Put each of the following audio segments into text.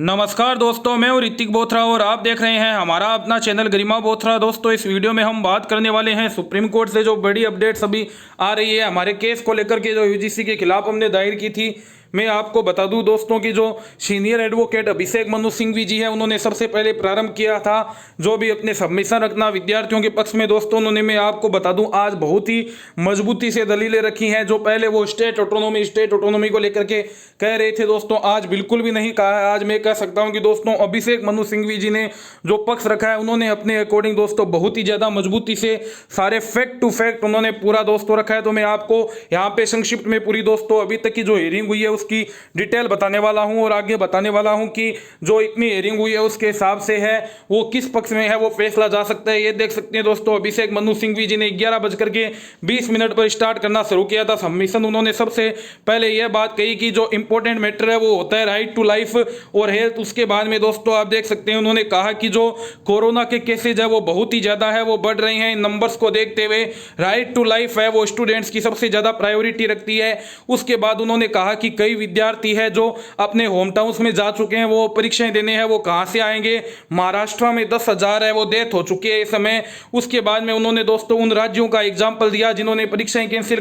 नमस्कार दोस्तों, मैं हूं ऋतिक बोथरा और आप देख रहे हैं हमारा अपना चैनल गरिमा बोथरा। दोस्तों, इस वीडियो में हम बात करने वाले हैं सुप्रीम कोर्ट से जो बड़ी अपडेट्स अभी आ रही है हमारे केस को लेकर के, जो यूजीसी के खिलाफ हमने दायर की थी। मैं आपको बता दूं दोस्तों कि जो सीनियर एडवोकेट अभिषेक मनु सिंघवी जी है, उन्होंने सबसे पहले प्रारंभ किया था जो भी अपने सबमिशन रखना विद्यार्थियों के पक्ष में। दोस्तों, उन्होंने, मैं आपको बता दूं, आज बहुत ही मजबूती से दलीलें रखी हैं। जो पहले वो स्टेट ऑटोनॉमी को लेकर के कह रहे थे, दोस्तों आज बिल्कुल भी नहीं कहा है। आज मैं कह सकता हूं कि दोस्तों अभिषेक मनु सिंघवी जी ने जो पक्ष रखा है, उन्होंने अपने अकॉर्डिंग दोस्तों बहुत ही ज्यादा मजबूती से सारे फैक्ट टू फैक्ट उन्होंने पूरा दोस्तों रखा है। तो मैं आपको यहाँ पे संक्षिप्त में पूरी दोस्तों अभी तक की जो हियरिंग हुई है उसकी डिटेल बताने वाला हूं और आगे बताने वाला हूं कि जो इतनी हियरिंग हुई है उसके हिसाब से है वो किस पक्ष में है, वो फैसला जा सकता है। ये देख सकते हैं दोस्तों, अभिषेक मनु सिंघवी जी ने 11:20 पर स्टार्ट करना शुरू किया था सबमिशन। उन्होंने सबसे पहले यह बात कही कि जो इंपॉर्टेंट मैटर है वो होता है राइट टू लाइफ और हेल्थ। उसके बाद में दोस्तों आप देख सकते हैं उन्होंने कहा कि जो कोरोना के केसेज है वो बहुत ही ज्यादा है, वो बढ़ रहे हैं। इन नंबर्स को देखते हुए राइट टू लाइफ है वो स्टूडेंट्स की सबसे ज्यादा प्रायोरिटी रखती है। उसके बाद उन्होंने कहा कि कई विद्यार्थी है जो अपने होम टाउन्स में जा चुके हैं, वो परीक्षाएं देने हैं, वो कहां से आएंगे। महाराष्ट्र में 10,000 है वो डेथ हो चुकी है इस समय। उसके बाद में उन्होंने दोस्तों उन राज्यों का एग्जाम्पल दिया जिन्होंने परीक्षाएं कैंसिल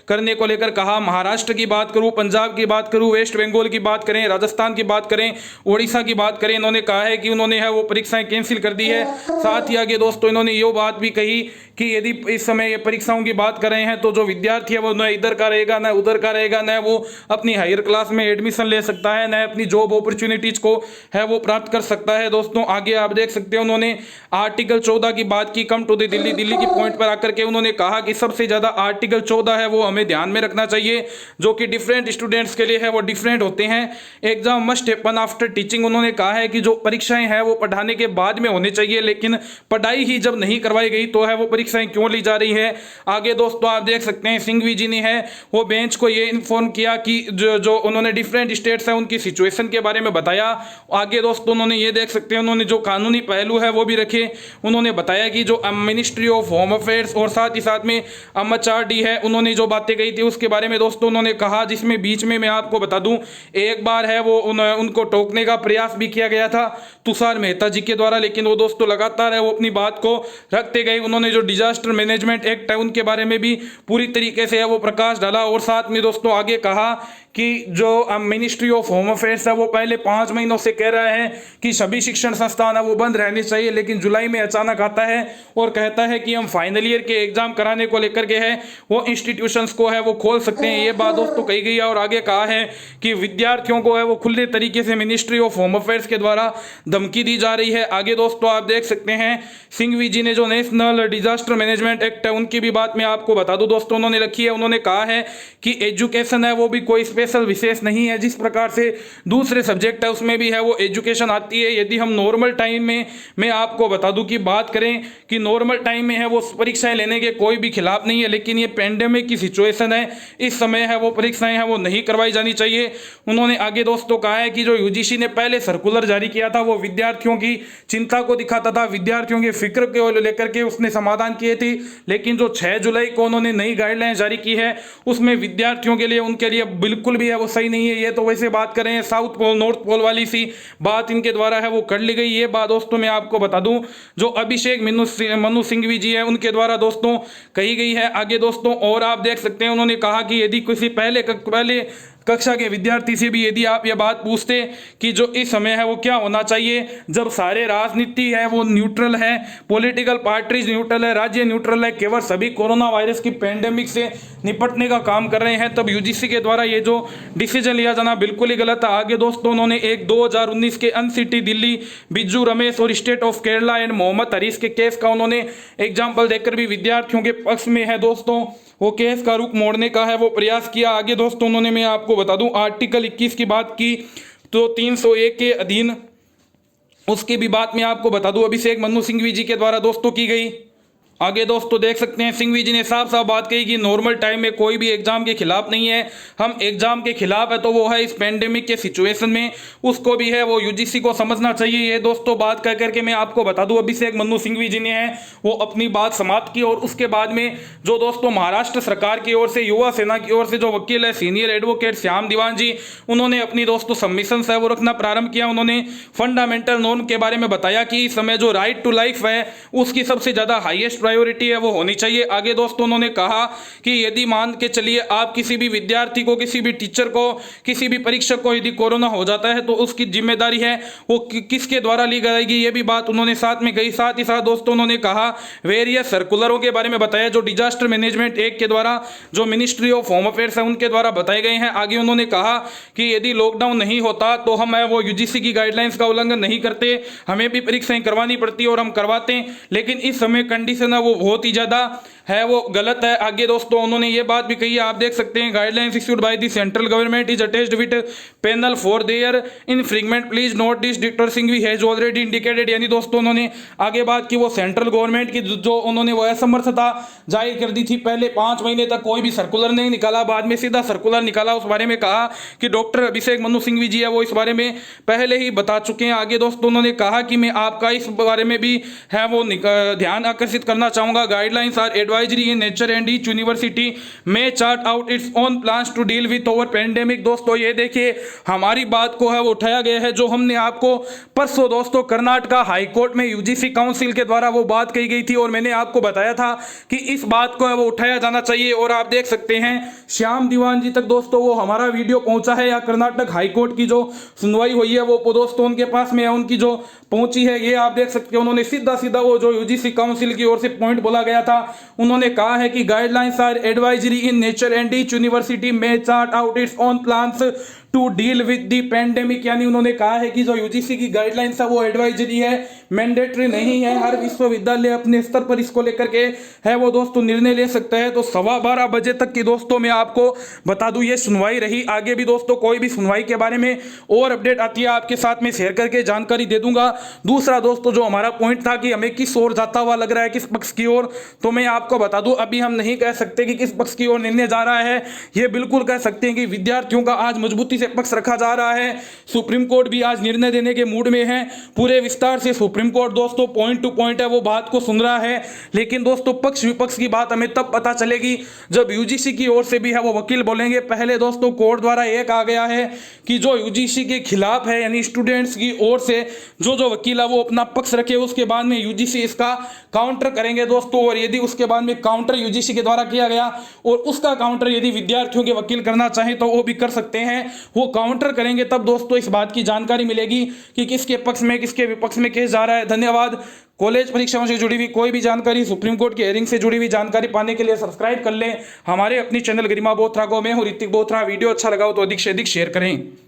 करने को लेकर कहा। महाराष्ट्र की बात करूं, पंजाब की बात करूं, वेस्ट बंगाल की बात करें, राजस्थान की बात करें, उड़ीसा की बात करें, इन्होंने कहा है कि उन्होंने है वो परीक्षाएं कैंसिल कर दी है। साथ ही आगे दोस्तों इन्होंने ये बात भी कही कि यदि इस समय ये परीक्षाओं की बात कर रहे हैं तो जो विद्यार्थी है वो न इधर का रहेगा न उधर का रहेगा, न वो अपनी हायर क्लास में एडमिशन ले सकता है, न अपनी जॉब अपॉर्चुनिटीज को है वो प्राप्त कर सकता है। दोस्तों आगे आप देख सकते हैं उन्होंने आर्टिकल 14 की बात की, कम टू द दिल्ली की पॉइंट पर आकर के उन्होंने कहा कि सबसे ज्यादा आर्टिकल 14 है वो हमें ध्यान में रखना चाहिए, जो कि डिफरेंट स्टूडेंट्स के लिए है वो डिफरेंट होते हैं। Exam must happen after teaching. उन्होंने कहा है कि जो परीक्षाएं हैं वो पढ़ाने के बाद में होनी चाहिए, लेकिन पढ़ाई ही जब नहीं करवाई गई तो है वो परीक्षाएं क्यों ली जा रही है। आगे दोस्तों आप देख सकते हैं सिंघवी जी ने है वो बेंच को ये इन्फॉर्म किया कि जो उन्होंने डिफरेंट स्टेट्स है उनकी सिचुएशन के बारे में बताया। आगे दोस्तों उन्होंने ये देख सकते हैं उन्होंने जो कानूनी पहलू है वो भी रखे। उन्होंने बताया कि जो मिनिस्ट्री ऑफ होम अफेयर्स और साथ ही साथ में एमएचआरडी है उन्होंने जो बातें कही थी उसके बारे में दोस्तों उन्होंने कहा, जिसमें बीच में मैं आपको बता दूं एक बार है वो उनको टोकने का प्रयास भी किया गया था तुषार मेहता जी के द्वारा, लेकिन वो दोस्तों लगातार है वो अपनी बात को रखते गए। उन्होंने जो डिजास्टर मैनेजमेंट एक्ट है उनके बारे में भी पूरी तरीके से है वो प्रकाश डाला और साथ में दोस्तों आगे कहा कि जो मिनिस्ट्री ऑफ होम अफेयर्स है वो पहले 5 महीनों से कह रहा है कि सभी शिक्षण संस्थान है वो बंद रहने चाहिए, लेकिन जुलाई में अचानक आता है और कहता है कि हम फाइनल ईयर के एग्जाम कराने को लेकर के है वो इंस्टीट्यूशंस को है वो खोल सकते हैं। ये बात दोस्तों कही गई है और आगे कहा है कि विद्यार्थियों को है वो खुले तरीके से मिनिस्ट्री ऑफ होम अफेयर्स के द्वारा धमकी दी जा रही है। आगे दोस्तों आप देख सकते हैं सिंघवी जी ने जो नेशनल डिजास्टर मैनेजमेंट एक्ट है उनकी भी बात मैं आपको बता दूं दोस्तों उन्होंने रखी है। उन्होंने कहा है कि एजुकेशन है वो भी कोई स्पेशल विशेष नहीं है, जिस प्रकार से दूसरे सब्जेक्ट है उसमें भी है वो एजुकेशन आती है। यदि हम नॉर्मल टाइम में, मैं आपको बता दूं कि बात करें कि नॉर्मल टाइम में है वो परीक्षाएं लेने के कोई भी खिलाफ नहीं है, लेकिन ये पेंडेमिक की सिचुएशन है, इस समय है वो परीक्षाएं है वो नहीं करवाई जानी चाहिए। उन्होंने आगे दोस्तों कहा है कि जो यूजीसी ने पहले सर्कुलर जारी किया था वो विद्यार्थियों की चिंता को दिखाता था, विद्यार्थियों के फिक्र को लेकर के उसने समाधान किए थे, लेकिन जो 6 जुलाई को उन्होंने नई गाइडलाइन जारी की है उसमें विद्यार्थियों के लिए उनके लिए बिल्कुल भी है वो सही नहीं है। ये तो वैसे बात करें साउथ पोल नॉर्थ पोल वाली सी बात इनके द्वारा है वो कर ली गई। ये बात दोस्तों मैं आपको बता दूं जो अभिषेक मनु सिंघवी जी है उनके द्वारा दोस्तों कही गई है। आगे दोस्तों और आप देख सकते हैं उन्होंने कहा कि यदि किसी पहले कक्षा के विद्यार्थी से भी यदि आप यह बात पूछते कि जो इस समय है वो क्या होना चाहिए, जब सारे राजनीति है वो न्यूट्रल है, पॉलिटिकल पार्टीज न्यूट्रल है, राज्य न्यूट्रल है, केवल सभी कोरोना वायरस की पेंडेमिक से निपटने का काम कर रहे हैं, तब यूजीसी के द्वारा ये जो डिसीजन लिया जाना बिल्कुल ही गलत है। आगे दोस्तों उन्होंने एक 2019 के अनसिटी दिल्ली बिज्जू रमेश और state of Kerala and Mohammed Harish के केस का उन्होंने एग्जाम्पल देकर भी विद्यार्थियों के पक्ष में है दोस्तों वो केस का रुख मोड़ने का है वो प्रयास किया। आगे दोस्तों उन्होंने, मैं आपको बता दूं, आर्टिकल 21 की बात की तो 301 के अधीन उसकी भी बात मैं आपको बता दूं अभिषेक मनु सिंघवी जी के द्वारा दोस्तों की गई। आगे दोस्तों देख सकते हैं सिंघवी जी ने साफ साफ बात कही कि नॉर्मल टाइम में कोई भी एग्जाम के खिलाफ नहीं है, हम एग्जाम के खिलाफ है तो वो है इस पेंडेमिक के सिचुएशन में, उसको भी है वो यूजीसी को समझना चाहिए। ये दोस्तों बात कह करके मैं आपको बता दूं अभिषेक मनु सिंघवी जी ने है वो अपनी बात समाप्त की। और उसके बाद में जो दोस्तों महाराष्ट्र सरकार की ओर से युवा सेना की ओर से जो वकील है सीनियर एडवोकेट श्याम दीवान जी, उन्होंने अपनी दोस्तों सबमिशन है वो रखना प्रारंभ किया। उन्होंने फंडामेंटल नॉर्म के बारे में बताया कि इस समय जो राइट टू लाइफ है उसकी सबसे ज्यादा हाईएस्ट प्रायोरिटी है वो होनी चाहिए। आगे दोस्तों उन्होंने कहा कि यदि मान के चलिए आप किसी भी विद्यार्थी को, किसी भी टीचर को, किसी भी परीक्षक को यदि कोरोना हो जाता है तो उसकी जिम्मेदारी है वो किसके द्वारा ली जाएगी, ये भी बात उन्होंने साथ में कही। साथ ही साथ दोस्तों उन्होंने कहा वेरियस सर्कुलरों के बारे में बताया जो डिजास्टर मैनेजमेंट एक्ट के द्वारा जो मिनिस्ट्री ऑफ होम अफेयर्स है उनके द्वारा बताए गए हैं। आगे उन्होंने कहा कि यदि लॉकडाउन नहीं होता तो हम वो यूजीसी की गाइडलाइंस का उल्लंघन नहीं करते, हमें भी परीक्षाएं करवानी पड़ती और हम करवाते हैं, लेकिन इस समय कंडीशन है वो बहुत ही ज्यादा है वो गलत है। आगे दोस्तों उन्होंने ये बात भी कही है, आप देख सकते हैं guidelines issued by the central government is attached with panel for their infringement please note this doctor Singhvi has already indicated. यानी दोस्तों उन्होंने आगे बात की वो सेंट्रल गवर्नमेंट की जो उन्होंने वो असमर्थता जाहिर कर दी थी, पहले 5 महीने तक कोई भी सर्कुलर नहीं निकाला, बाद में सीधा सर्कुलर निकाला। उस बारे में कहा कि डॉक्टर अभिषेक मनु सिंघवी जी है वो इस बारे में पहले ही बता चुके हैं। आगे दोस्तों उन्होंने कहा कि मैं आपका इस बारे में भी है वो ध्यान आकर्षित करना चाहूंगा, guidelines are advisory in nature and each university में chart out its own plans to deal with over pandemic. दोस्तों ये देखिए हमारी बात को है वो उठाया गया है, जो हमने आपको परसों दोस्तों कर्नाटका हाई कोर्ट में यूजीसी काउंसिल के द्वारा वो बात कही गई थी और मैंने आपको बताया था कि इस बात को है वो उठाया जाना चाहिए। और आप देख सकते हैं श्याम दीवान जी तक दोस्तों वो हमारा वीडियो पहुंचा है, या कर्नाटक हाई कोर्ट की जो सुनवाई हुई है वो दोस्तों उनके पास में उनकी जो पहुंची है, ये आप देख सकते हैं। उन्होंने सीधा सीधा वो जो यूजीसी काउंसिल की ओर से पॉइंट बोला गया था, उन्होंने कहा है कि guidelines are advisory in nature and each university में chart out its own plans to deal with the pandemic. यानी उन्होंने कहा है कि जो यूजीसी की गाइडलाइंस है वो एडवाइजरी है, मैंडेटरी नहीं है, हर विश्वविद्यालय अपने स्तर पर इसको लेकर के है वो दोस्तों निर्णय ले सकता है। तो 12:15 बजे तक की दोस्तों मैं आपको बता दूं ये सुनवाई रही। आगे भी दोस्तों कोई भी सुनवाई के बारे में और अपडेट आती है आपके साथ में शेयर करके जानकारी दे दूंगा। दूसरा दोस्तों जो हमारा पॉइंट था कि हमें किस ओर जाता हुआ लग रहा है, किस पक्ष की ओर, तो मैं आपको बता दूं अभी हम नहीं कह सकते कि किस पक्ष की ओर निर्णय जा रहा है। ये बिल्कुल कह सकते हैं कि विद्यार्थियों का आज मजबूती से पक्ष रखा जा रहा है। सुप्रीम कोर्ट भी आज निर्णय देने के मूड में है, पूरे विस्तार से सुप्रीम कोर्ट दोस्तों पॉइंट टू पॉइंट है वो बात को सुन रहा है। लेकिन दोस्तों पक्ष विपक्ष की बात हमें तब पता चलेगी जब यूजीसी की ओर से भी है वो वकील बोलेंगे। पहले दोस्तों कोर्ट द्वारा यह कहा गया है कि जो यूजीसी के खिलाफ है यानी स्टूडेंट्स की ओर से जो वकील है वो अपना पक्ष रखे, उसके बाद में यूजीसी इसका काउंटर करेंगे दोस्तों। और यदि उसके बाद में काउंटर यूजीसी के द्वारा किया गया और उसका काउंटर यदि विद्यार्थियों के वकील करना चाहें तो वो भी कर सकते हैं, वो काउंटर करेंगे, तब दोस्तों इस बात की जानकारी मिलेगी कि किसके पक्ष में किसके विपक्ष में केस जा रहा है। धन्यवाद। कॉलेज परीक्षाओं से जुड़ी हुई कोई भी जानकारी, सुप्रीम कोर्ट की हियरिंग से जुड़ी हुई जानकारी पाने के लिए सब्सक्राइब कर लें हमारे अपनी चैनल गरिमा बोथरा को। मैं हूं ऋतिक बोथरा। वीडियो अच्छा लगा हो तो अधिक से अधिक शेयर करें।